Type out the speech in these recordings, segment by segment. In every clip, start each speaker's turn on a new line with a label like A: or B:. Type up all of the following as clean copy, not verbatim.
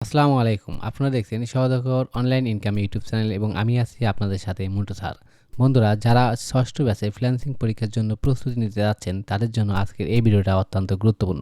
A: আসসালামু আলাইকুম। আপনারা দেখছেন সওদাগর অনলাইন ইনকাম ইউটিউব চ্যানেল এবং আমি আছি আপনাদের সাথে মুন্টু স্যার। বন্ধুরা যারা ষষ্ঠ ব্যাচে ফ্রিল্যান্সিং পরীক্ষার জন্য প্রস্তুতি নিতে যাচ্ছেন তাদের জন্য আজকের এই ভিডিওটা অত্যন্ত গুরুত্বপূর্ণ।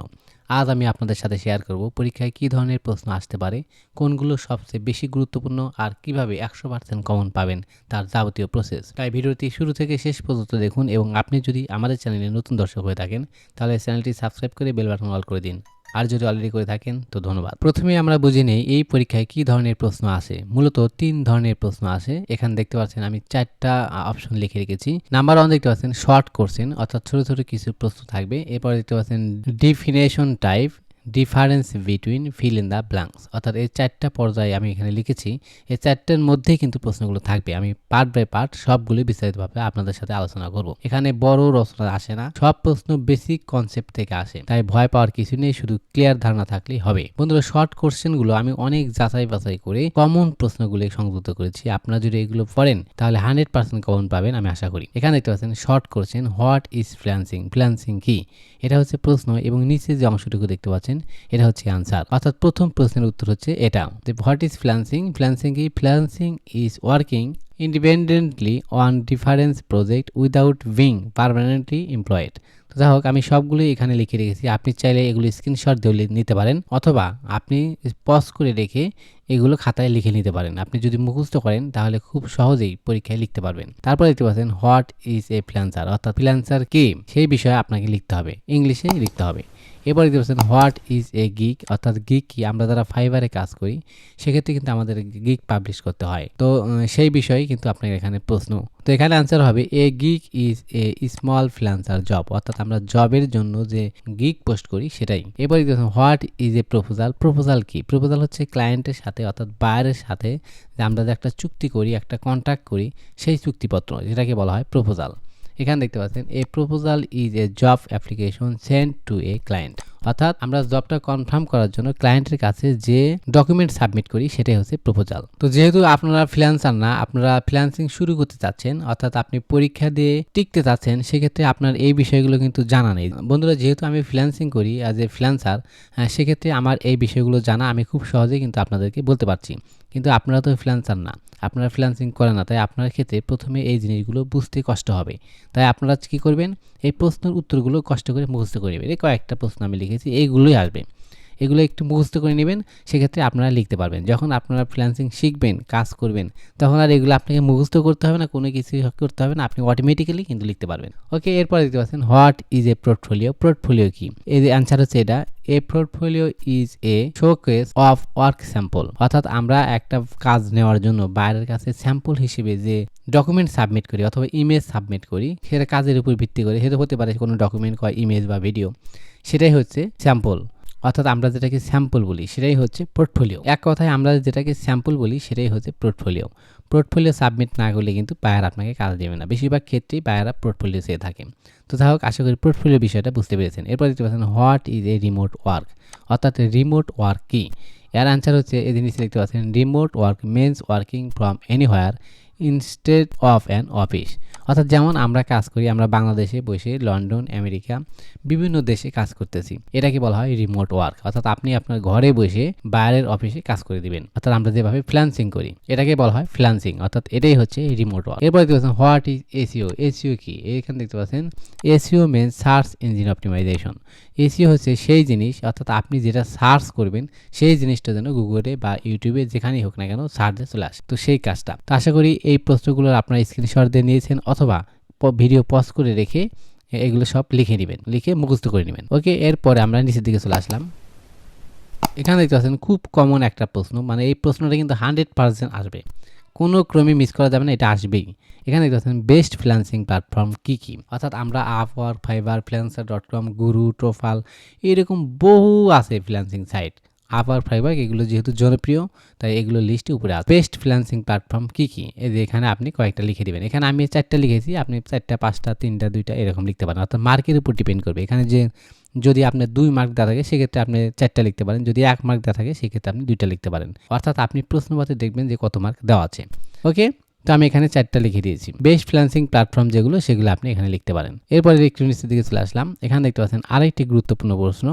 A: আজ আমি আপনাদের সাথে শেয়ার করব পরীক্ষায় কী ধরনের প্রশ্ন আসতে পারে, কোনগুলো সবচেয়ে বেশি গুরুত্বপূর্ণ আর কিভাবে 100% কমন পাবেন তার যাবতীয় প্রসেস। তাই ভিডিওটি শুরু থেকে শেষ পর্যন্ত দেখুন এবং আপনি যদি আমাদের চ্যানেলে নতুন দর্শক হয়ে থাকেন তাহলে চ্যানেলটি সাবস্ক্রাইব করে বেল বাটন অল করে দিন। আর যদি অলরেডি করে থাকেন তো ধন্যবাদ। প্রথমে আমরা বুঝে নেই এই পরীক্ষায় কি ধরনের প্রশ্ন আসে। মূলত 3 ধরনের প্রশ্ন আসে। এখানে দেখতে পাচ্ছেন আমি 4টা অপশন লিখে রেখেছি। নাম্বার 1 দেখতে পাচ্ছেন শর্ট কোশ্চেন, অর্থাৎ ছোট ছোট কিছু প্রশ্ন থাকবে। এরপর দেখতে পাচ্ছেন definition type, difference between fill in the blanks, অর্থাৎ এই 4টা পর্যায়ে আমি এখানে লিখেছি। এই 4টার মধ্যেই কিন্তু প্রশ্নগুলো থাকবে। আমি পার্ট বাই পার্ট সবগুলো বিস্তারিতভাবে আপনাদের সাথে আলোচনা করব। এখানে বড় রচনা আসে না, সব প্রশ্ন বেসিক কনসেপ্ট থেকে আসে, তাই ভয় পাওয়ার কিছু নেই, শুধু ক্লিয়ার ধারণা থাকলেই হবে। বন্ধুরা শর্ট কোশ্চেনগুলো আমি অনেক যাচাই বাছাই করে কমন প্রশ্নগুলো সংযুক্ত করেছি। আপনারা যদি এগুলো পড়েন তাহলে 100% কমন পাবেন আমি আশা করি। এখানে দেখতে পাচ্ছেন short question, what is freelancing, freelancing কি, এটা হচ্ছে প্রশ্ন এবং নিচে যে অংশটুকু দেখতে পাচ্ছেন এটা হচ্ছে আনসার। অর্থাৎ প্রথম প্রশ্নের উত্তর হচ্ছে এটা। হোয়াট ইজ ফ্রিল্যান্সিং, ফ্রিল্যান্সিং কি, freelancing is working independently on difference project without being permanently employed. তো যাই হোক আমি সবগুলোই এখানে লিখে রেখেছি। আপনি চাইলে এগুলো স্ক্রিনশট দিয়ে নিতে পারেন অথবা আপনি পজ করে রেখে এগুলো খাতায় লিখে নিতে পারেন। আপনি যদি মুখস্থ করেন তাহলে খুব সহজেই পরীক্ষায় লিখতে পারবেন। তারপর দেখতে পাচ্ছেন হোয়াট ইজ এ ফ্রিল্যান্সার, অর্থাৎ ফ্রিল্যান্সার কি সেই বিষয়ে আপনাকে লিখতে হবে, ইংলিশে লিখতে হবে। এরপর দেখতে পাচ্ছেন হোয়াট ইজ এ গিগ, অর্থাৎ গিগ কি, আমরা যারা ফাইবারে কাজ করি সেক্ষেত্রে কিন্তু আমাদের গিগ পাবলিশ করতে হয়। তো সেই বিষয়ে কিন্তু আপনার এখানে প্রশ্ন। তো এখানে আনসার হবে a gig is a small freelancer job, অর্থাৎ আমরা জবের জন্য যে গিগ পোস্ট করি সেটাই। এরপর দেখতে what is a proposal, proposal কি, প্রপোজাল হচ্ছে ক্লায়েন্টের সাথে অর্থাৎ বায়ারের সাথে যে আমরা যে একটা চুক্তি করি, একটা কন্ট্রাক্ট করি, সেই চুক্তিপত্র যেটাকে বলা হয় প্রপোজাল। এখানে দেখতে পাচ্ছেন এ proposal is a job application send to a client, অর্থাৎ আমরা জবটা কনফার্ম করার জন্য ক্লায়েন্টের কাছে যে ডকুমেন্ট সাবমিট করি সেটাই হচ্ছে প্রপোজাল। তো যেহেতু আপনারা ফ্রিল্যান্সার না, আপনারা ফ্রিল্যান্সিং শুরু করতে চাচ্ছেন, অর্থাৎ আপনি পরীক্ষা দিয়ে টিকতে চাচ্ছেন, সেক্ষেত্রে আপনার এই বিষয়গুলো কিন্তু জানা নেই। বন্ধুরা যেহেতু আমি ফ্রিল্যান্সিং করি অ্যাজ এ ফ্রিল্যান্সার, সেক্ষেত্রে আমার এই বিষয়গুলো জানা, আমি খুব সহজেই কিন্তু আপনাদেরকে বলতে পারছি। কিন্তু আপনারা তো ফ্রিল্যান্সার না, আপনারা ফ্রিল্যান্সিং করেন না, তাই আপনার ক্ষেত্রে প্রথমে এই জিনিসগুলো বুঝতে কষ্ট হবে। তাই আপনারা কী করবেন, এই প্রশ্নের উত্তরগুলো কষ্ট করে মুখস্থ করে নেবেন। এই কয়েকটা প্রশ্ন আমি লিখেছি, এইগুলোই আসবে, এগুলো একটু মুখস্থ করে নেবেন, সেক্ষেত্রে আপনারা লিখতে পারবেন। যখন আপনারা ফ্রিল্যান্সিং শিখবেন, কাজ করবেন, তখন আর এগুলো আপনাকে মুখস্থ করতে হবে না, কোনো কিছু করতে হবে না, আপনি অটোমেটিক্যালি কিন্তু লিখতে পারবেন। ওকে, এরপর দেখতে পাচ্ছেন what is a portfolio, portfolio কি, এর অ্যান্সার হচ্ছে এটা। এ portfolio is a showcase of work sample, অর্থাৎ আমরা একটা কাজ নেওয়ার জন্য বাইরের কাছে স্যাম্পল হিসেবে যে ডকুমেন্ট সাবমিট করি অথবা ইমেজ সাবমিট করি, সেটা কাজের উপর ভিত্তি করে, সেটা হতে পারে কোনো ডকুমেন্ট বা ইমেজ বা ভিডিও, সেটাই হচ্ছে স্যাম্পল। অর্থাৎ আমরা যেটাকে স্যাম্পল বলি সেটাই হচ্ছে পোর্টফোলিও। এক কথায় আমরা যেটাকে স্যাম্পল বলি সেটাই হচ্ছে পোর্টফোলিও। পোর্টফোলিও সাবমিট না করলে কিন্তু বায়ার আপনাকে কাজ দেবে না, বেশিরভাগ ক্ষেত্রেই বায়াররা পোর্টফোলিও চেয়ে থাকে। তো যাই হোক আশা করি পোর্টফোলিও বিষয়টা বুঝতে পেরেছেন। এরপর দেখতে পাচ্ছেন what is a remote work, অর্থাৎ রিমোট ওয়ার্ক কি, এর অ্যান্সার হচ্ছে এই জিনিস দেখতে পাচ্ছেন remote work means working from anywhere instead of an office, অর্থাৎ যেমন আমরা কাজ করি, আমরা বাংলাদেশে বসে লন্ডন, আমেরিকা, বিভিন্ন দেশে কাজ করতেছি, এটাকে বলা হয় রিমোট ওয়ার্ক। অর্থাৎ আপনি আপনার ঘরে বসে বাইরের অফিসে কাজ করে দিবেন, অর্থাৎ আমরা যেভাবে ফ্রিল্যান্সিং করি এটাকে বলা হয় ফ্রিল্যান্সিং, অর্থাৎ এটাই হচ্ছে রিমোট ওয়ার্ক। এরপর দেখতে পাচ্ছেন হোয়াট ইজ এসইও, এসইও কি, এখানে দেখতে পাচ্ছেন SEO means search engine optimization. SEO হচ্ছে সেই জিনিস, অর্থাৎ আপনি যেটা সার্চ করবেন সেই জিনিসটা যেন গুগলে বা ইউটিউবে যেখানেই হোক না কেন সার্চে চলে আসে, তো সেই কাজটা। তো আশা করি এই প্রশ্নগুলোর আপনারা স্ক্রিনশট দিয়ে নিয়েছেন অথবা ভিডিও পজ করে রেখে এগুলো সব লিখে নেবেন, লিখে মুখস্থ করে নেবেন। ওকে, এরপরে আমরা নিচের দিকে চলে আসলাম। এখানে দেখতে পাচ্ছেন খুব কমন একটা প্রশ্ন, মানে এই প্রশ্নটা কিন্তু 100% আসবে, কোনো ক্রমে মিস করা যাবে না, এটা আসবেই। এখানে দেখতে পাচ্ছেন বেস্ট ফ্রিল্যান্সিং প্ল্যাটফর্ম কী কী, অর্থাৎ আমরা আপওয়ার্ক, ফাইবার, ফ্রিল্যান্সার.com, গুরু, টোফাল, এরকম বহু আছে ফ্রিল্যান্সিং সাইট। আপওয়ার্ক, ফাইবার এগুলো যেহেতু জনপ্রিয় তাই এগুলো লিস্টে উপরে আছে। বেস্ট ফ্রিল্যান্সিং প্ল্যাটফর্ম কী কী, এই যে এখানে আপনি কয়েকটা লিখে দেবেন। এখানে আমি 4টা লিখেছি, আপনি 4টা, 5টা, 3টা, 2টা এরকম লিখতে পারেন, অর্থাৎ মার্কের উপর ডিপেন্ড করবে। এখানে যে যদি আপনার 2 মার্ক দেওয়া থাকে সেক্ষেত্রে আপনি 4টা লিখতে পারেন, যদি 1 মার্ক দেওয়া থাকে সেক্ষেত্রে আপনি 2টা লিখতে পারেন, অর্থাৎ আপনি প্রশ্নপত্রে দেখবেন যে কত মার্ক দেওয়া আছে। ওকে, তো আমি এখানে 4টা লিখে দিয়েছি। বেস্ট ফ্রিল্যান্সিং প্ল্যাটফর্ম যেগুলো সেগুলো আপনি এখানে লিখতে পারেন। এরপরে একটু নিচের দিকে চলে আসলাম। এখানে দেখতে পাচ্ছেন আরেকটি গুরুত্বপূর্ণ প্রশ্ন,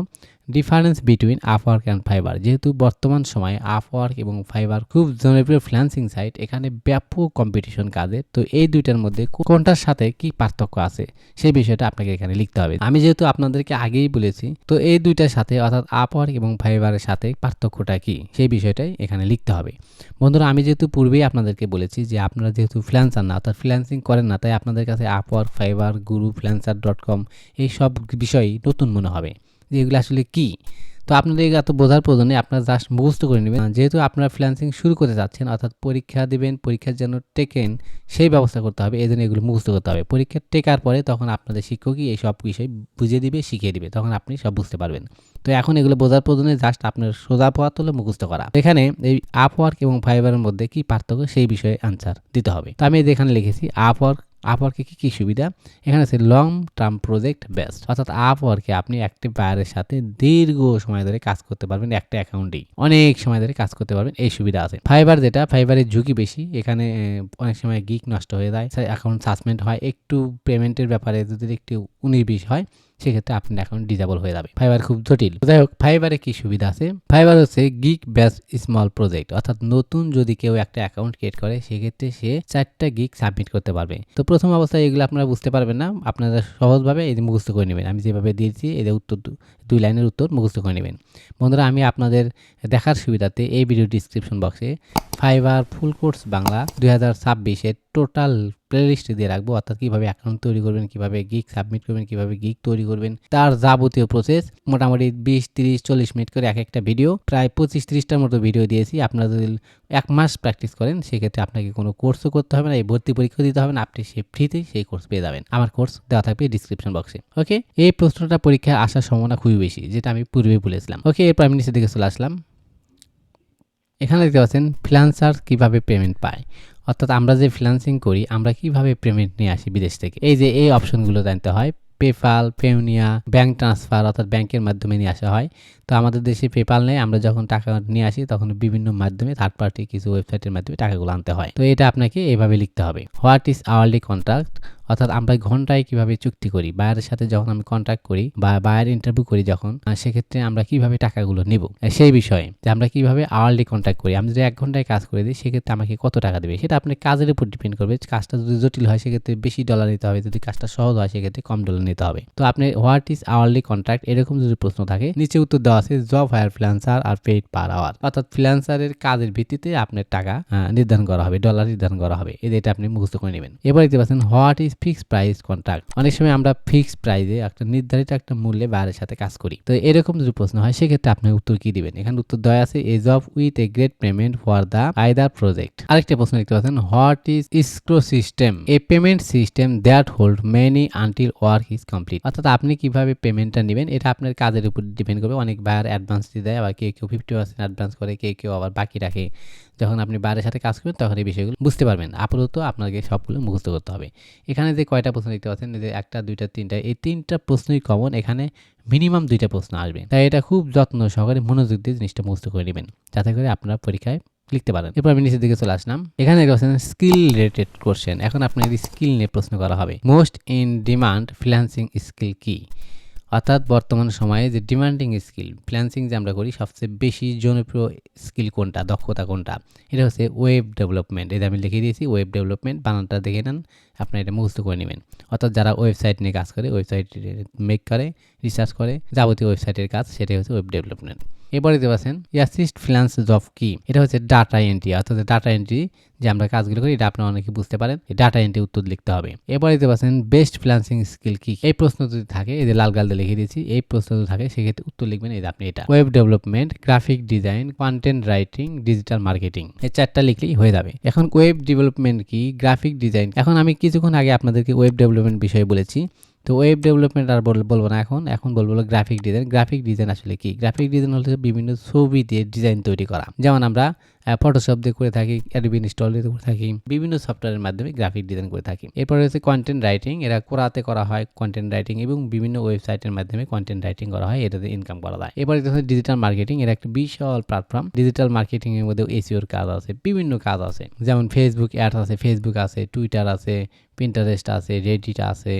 A: difference between Upwork and fibre. যেহেতু বর্তমান সময়ে আপওয়ার্ক এবং ফাইবার খুব জনপ্রিয় ফ্রিল্যান্সিং সাইট, এখানে ব্যাপক কম্পিটিশন কাজে। তো এই দুইটার মধ্যে কোনটার সাথে কি পার্থক্য আছে সেই বিষয়টা আপনাকে এখানে লিখতে হবে। আমি যেহেতু আপনাদেরকে আগেই বলেছি, তো এই দুইটার সাথে অর্থাৎ আপওয়ার্ক এবং ফাইবারের সাথে পার্থক্যটা কি সেই বিষয়টাই এখানে লিখতে হবে। বন্ধুরা, আমি যেহেতু পূর্বেই আপনাদেরকে বলেছি যে আপনারা যেহেতু ফ্রিল্যান্সার না, অর্থাৎ ফ্রিল্যান্সিং করেন না, তাই আপনাদের কাছে আপওয়ার্ক, ফাইবার, গুরু, ফ্রিল্যান্সার.com এই সব বিষয়ই নতুন মনে হবে যে এগুলো আসলে কি। তো আপনাদের এত বোঝার প্রয়োজন নেই, আপনারা জাস্ট মুখস্থ করে নেবেন। যেহেতু আপনারা ফ্রিল্যান্সিং শুরু করতে যাচ্ছেন, অর্থাৎ পরীক্ষা দেবেন, পরীক্ষার জন্য টেকেন সেই ব্যবস্থা করতে হবে, এই জন্য এগুলো মুখস্থ করতে হবে। পরীক্ষা টেকার পরে তখন আপনাদের শিক্ষকই এই সব বিষয় বুঝিয়ে দিবে, শিখিয়ে দিবে, তখন আপনি সব বুঝতে পারবেন। তো এখন এগুলো বোঝার প্রয়োজনে জাস্ট আপনার সোজা পথ হলো মুখস্থ করা। এখানে এই আপওয়ার্ক এবং ফাইবারের মধ্যে কি পার্থক্য সেই বিষয়ে আনসার দিতে হবে। তো আমি এখানে লিখেছি আপওয়ার্কে কি কি সুবিধা। এখানে আছে লং টার্ম প্রজেক্ট বেস্ট, অর্থাৎ আপওয়ার্কে আপনি একটি বায়ারের সাথে দীর্ঘ সময় ধরে কাজ করতে পারবেন, একটা অ্যাকাউন্টেই অনেক সময় ধরে কাজ করতে পারবেন, এই সুবিধা আছে। ফাইবার যেটা, ফাইবারের ঝুঁকি বেশি, এখানে অনেক সময় গিগ নষ্ট হয়ে যায়, অ্যাকাউন্ট সাসপেন্ড হয়, একটু পেমেন্টের ব্যাপারে যদি একটু 19-20 হয় সেক্ষেত্রে আপনার অ্যাকাউন্ট ডিজেবল হয়ে যাবে। ফাইবার খুব জটিল। যাই হোক, ফাইবারে কি সুবিধা আছে। ফাইবার হচ্ছে গিগ বেস স্মল প্রজেক্ট, অর্থাৎ নতুন যদি কেউ একটা অ্যাকাউন্ট ক্রিয়েট করে সেক্ষেত্রে সে 4টা গিগ সাবমিট করতে পারবে। তো প্রথম অবস্থায় এগুলো আপনারা বুঝতে পারবেন না, আপনারা সহজভাবে এই মুখস্থ করে নেবেন। আমি যেভাবে দিয়েছি এদের উত্তর 2 লাইনের উত্তর মুখস্থ করে নেবেন। বন্ধুরা, আমি আপনাদের দেখার সুবিধাতে এই ভিডিও ডিসক্রিপশন বক্সে ফাইবার ফুল কোর্স বাংলা 2026-এর টোটাল প্লেলিস্ট দিয়ে রাখবো, অর্থাৎ কীভাবে অ্যাকাউন্ট তৈরি করবেন, কীভাবে গিগ সাবমিট করবেন, কীভাবে গিগ তৈরি করবেন, তার যাবতীয় প্রসেস। মোটামুটি 20, 30, 40 মিনিট করে একটা ভিডিও, প্রায় 25-30টার মতো ভিডিও দিয়েছি। আপনারা যদি 1 মাস প্র্যাকটিস করেন সেক্ষেত্রে আপনাকে কোনো কোর্সও করতে হবে না, এই ভর্তি পরীক্ষা দিতে হবে না, আপনি সে ফ্রিতেই সেই কোর্স পেয়ে যাবেন। আমার কোর্স দেওয়া থাকবে ডিসক্রিপশন বক্সে। ওকে, এই প্রশ্নটা পরীক্ষায় আসার সম্ভাবনা খুবই বেশি, যেটা আমি পূর্বেই বলেছিলাম। ওকে, এরপর আমি নিচের দিকে চলে আসলাম। এখানে দেখতে পাচ্ছেন ফ্রিল্যান্সার কিভাবে পেমেন্ট পায়, অর্থাৎ আমরা যে ফ্রিল্যান্সিং করি আমরা কিভাবে পেমেন্ট নিয়ে আসি বিদেশ থেকে। এই যে এই অপশনগুলো জানতে হয়। পেপাল, পেউনিয়া, ব্যাঙ্ক ট্রান্সফার, অর্থাৎ ব্যাংকের মাধ্যমে নিয়ে আসা হয়। তো আমাদের দেশে পেপাল নেই, আমরা যখন টাকা নিয়ে আসি তখন বিভিন্ন মাধ্যমে থার্ড পার্টি কিছু ওয়েবসাইটের মাধ্যমে টাকাগুলো আনতে হয়। তো এটা আপনাকে এভাবে লিখতে হবে। হোয়াট ইজ আওয়ারলি কন্ট্রাক্ট, অর্থাৎ আমরা ঘন্টায় কিভাবে চুক্তি করি, বায়ারের সাথে যখন আমি কন্ট্রাক্ট করি বা বায়ার ইন্টারভিউ করি যখন, সেক্ষেত্রে আমরা কিভাবে টাকাগুলো নেব সেই বিষয়ে, যে আমরা কিভাবে আওয়ারলি কন্ট্রাক্ট করি। আমি যদি 1 ঘন্টায় কাজ করে দিই সেক্ষেত্রে আমাকে কত টাকা দেবে, সেটা আপনার কাজের উপর ডিপেন্ড করবে। কাজটা যদি জটিল হয় সেক্ষেত্রে বেশি ডলার নিতে হবে, যদি কাজটা সহজ হয় সেক্ষেত্রে কম ডলার নিতে হবে। তো আপনি হোয়াট ইজ আওয়ারলি কন্ট্রাক্ট এরকম যদি প্রশ্ন থাকে, নিচে উত্তর দেওয়া আছে জব হায়ার ফ্রিল্যান্সার আর পেইড পার আওয়ার, অর্থাৎ ফ্রিল্যান্সারের কাজের ভিত্তিতে আপনার টাকা নির্ধারণ করা হবে, ডলার নির্ধারণ করা হবে। এটা আপনি মুখস্থ করে নেবেন। এবার দেখতে পাচ্ছেন what is fixed price contract. অনেক সময় আমরা ফিক্সড প্রাইসে একটা নির্ধারিত একটা মূল্যে বাইরের সাথে কাজ করি। তো এরকম যদি প্রশ্ন হয় সেক্ষেত্রে আপনি উত্তর কি দিবেন। এখানে উত্তর দেওয়া আছে a job with a great payment for the either project. আরেকটা প্রশ্ন দেখতে পাচ্ছেন what is escrow system, a payment system that hold money until work is complete, অর্থাৎ আপনি কিভাবে পেমেন্টটা নেবেন এটা আপনার কাজের উপর ডিপেন্ড করবে। অনেক বায়ার অ্যাডভান্স দিয়ে দেয়, আবার কেউ 50% অ্যাডভান্স করে, কেউ আবার বাকি রাখে। যখন আপনি বাইরের সাথে কাজ করবেন তখন এই বিষয়গুলো বুঝতে পারবেন। আপাতত আপনাকে সবগুলো মুখস্থ করতে হবে। এখানে যে কয়টা প্রশ্ন দেখতে পাচ্ছেন, যে 1টা 2টা 3টা, এই 3টা প্রশ্নই কমন, এখানে মিনিমাম 2টা প্রশ্ন আসবে। তাই এটা খুব যত্ন সহকারে মনোযোগ দিয়ে জিনিসটা মুখস্থ করে নেবেন, যাতে করে আপনারা পরীক্ষায় লিখতে পারেন। এরপর আমি নিচের দিকে চলে আসলাম। এখানে দেখতে পাচ্ছেন স্কিল রিলেটেড কোশ্চেন। এখন আপনার স্কিল নিয়ে প্রশ্ন করা হবে। Most in demand freelancing skill কি, অর্থাৎ বর্তমান সময়ে যে ডিমান্ডিং স্কিল ফ্রিল্যান্সিং যে আমরা করি সবচেয়ে বেশি জনপ্রিয় স্কিল কোনটা, দক্ষতা কোনটা, এটা হচ্ছে ওয়েব ডেভেলপমেন্ট। এটা আমি লিখে দিয়েছি ওয়েব ডেভেলপমেন্ট, বানানটা দেখে নেন, আপনারা এটা মুখস্থ করে নেবেন। অর্থাৎ যারা ওয়েবসাইট নিয়ে কাজ করে, ওয়েবসাইট মেক করে, রিসার্চ করে, যাবতীয় ওয়েবসাইটের কাজ, সেটাই হচ্ছে ওয়েব ডেভেলপমেন্ট। এরপরে দেখতে পাচ্ছেন অ্যাসিস্ট ফ্রিল্যান্স জব কি, এটা হচ্ছে ডাটা এন্ট্রি, অর্থাৎ ডাটা এন্ট্রি যে আমরা কাজগুলো করি এটা আপনারা অনেকে বুঝতে পারেন, এই ডাটা এন্ট্রি উত্তর লিখতে হবে। এরপরে দেখতে পাচ্ছেন বেস্ট ফ্রিল্যান্সিং স্কিল কি, এই প্রশ্ন যদি থাকে, এই যে লাল গাল দিয়ে লিখে দিয়েছি, এই প্রশ্ন যদি থাকে সেক্ষেত্রে উত্তর লিখবেন এই যে আপনি এটা web development, graphic design, content writing, digital marketing, এই 4টা লিখলেই হয়ে যাবে। এখন ওয়েব ডেভেলপমেন্ট কি, গ্রাফিক ডিজাইন, এখন আমি কিছুক্ষণ আগে আপনাদেরকে ওয়েব ডেভেলপমেন্ট বিষয়ে বলেছি। তো ওয়েব ডেভেলপমেন্ট আর বলবো না, এখন বলবো গ্রাফিক ডিজাইন। গ্রাফিক ডিজাইন আসলে কি, গ্রাফিক ডিজাইন হচ্ছে বিভিন্ন ছবি দিয়ে ডিজাইন তৈরি করা। যেমন আমরা ফটোশপ দিয়ে করে থাকি, অ্যাডোবি ইনস্টল দিয়ে করে থাকি, বিভিন্ন সফটওয়্যারের মাধ্যমে গ্রাফিক ডিজাইন করে থাকি। এরপরে হচ্ছে কন্টেন্ট রাইটিং, এরা কোরাতে করা হয় কন্টেন্ট রাইটিং এবং বিভিন্ন ওয়েবসাইটের মাধ্যমে কন্টেন্ট রাইটিং করা হয়, এটাতে ইনকাম করা যায়। এরপরে হচ্ছে ডিজিটাল মার্কেটিং, এর একটা বিশাল প্ল্যাটফর্ম। ডিজিটাল মার্কেটিং এর মধ্যে এসইওর কাজ আছে, বিভিন্ন কাজ আছে, যেমন ফেসবুক অ্যাডস আছে, ফেসবুক আছে, টুইটার আছে, পিন্টারেস্ট আছে, রেডিট আছে,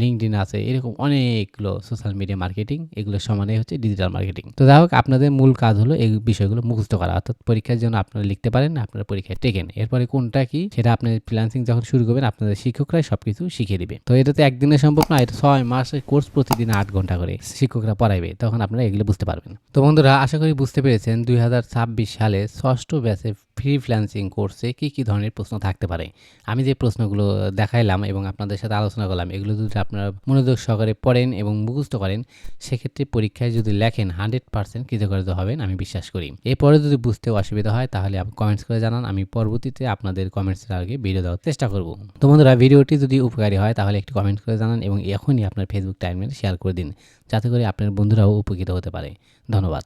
A: লিঙ্কডইন আছে, এরকম অনেকগুলো সোশ্যাল মিডিয়া মার্কেটিং, এগুলো সমানে হচ্ছে ডিজিটাল মার্কেটিং। তো যাই হোক, আপনাদের মূল কাজ হলো এই বিষয়গুলো মুখস্থ করা, অর্থাৎ পরীক্ষার জন্য আপনারা লিখতে পারেন, আপনারা পরীক্ষায় টেকেন। এরপরে কোনটা কি সেটা আপনি ফ্রিল্যান্সিং যখন শুরু করবেন আপনাদের শিক্ষকরাই সবকিছু শিখিয়ে দিবে। তো এটা তো একদিনে সম্ভব না, এটা 6 মাসের কোর্স, প্রতিদিন 8 ঘন্টা করে শিক্ষকরা পড়াইবে, তখন আপনারা এগুলো বুঝতে পারবেন। তো বন্ধুরা, আশা করি বুঝতে পেরেছেন 2026 সালে ষষ্ঠ ব্যাচে ফ্রিল্যান্সিং কোর্সে কি কি ধরনের প্রশ্ন থাকতে পারে। আমি যে প্রশ্নগুলো দেখাইলাম এবং আপনাদের সাথে আলোচনা করলাম, এগুলো যদি আপনারা মনোযোগ সহকারে পড়েন এবং মুখস্থ করেন, সেক্ষেত্রে পরীক্ষায় যদি লেখেন 100% কৃতকার্য হবেন, আমি বিশ্বাস করি। এরপরে যদি বুঝতে অসুবিধা হয় তাহলে আপনি কমেন্টস করে জানান, আমি পরবর্তীতে আপনাদের কমেন্টসের আগে ভিডিও দেওয়ার চেষ্টা করব। তো বন্ধুরা, ভিডিওটি যদি উপকারী হয় তাহলে একটু কমেন্ট করে জানান এবং এখনই আপনার ফেসবুক টাইমলাইনে শেয়ার করে দিন, যাতে করে আপনার বন্ধুরাও উপকৃত হতে পারে। ধন্যবাদ।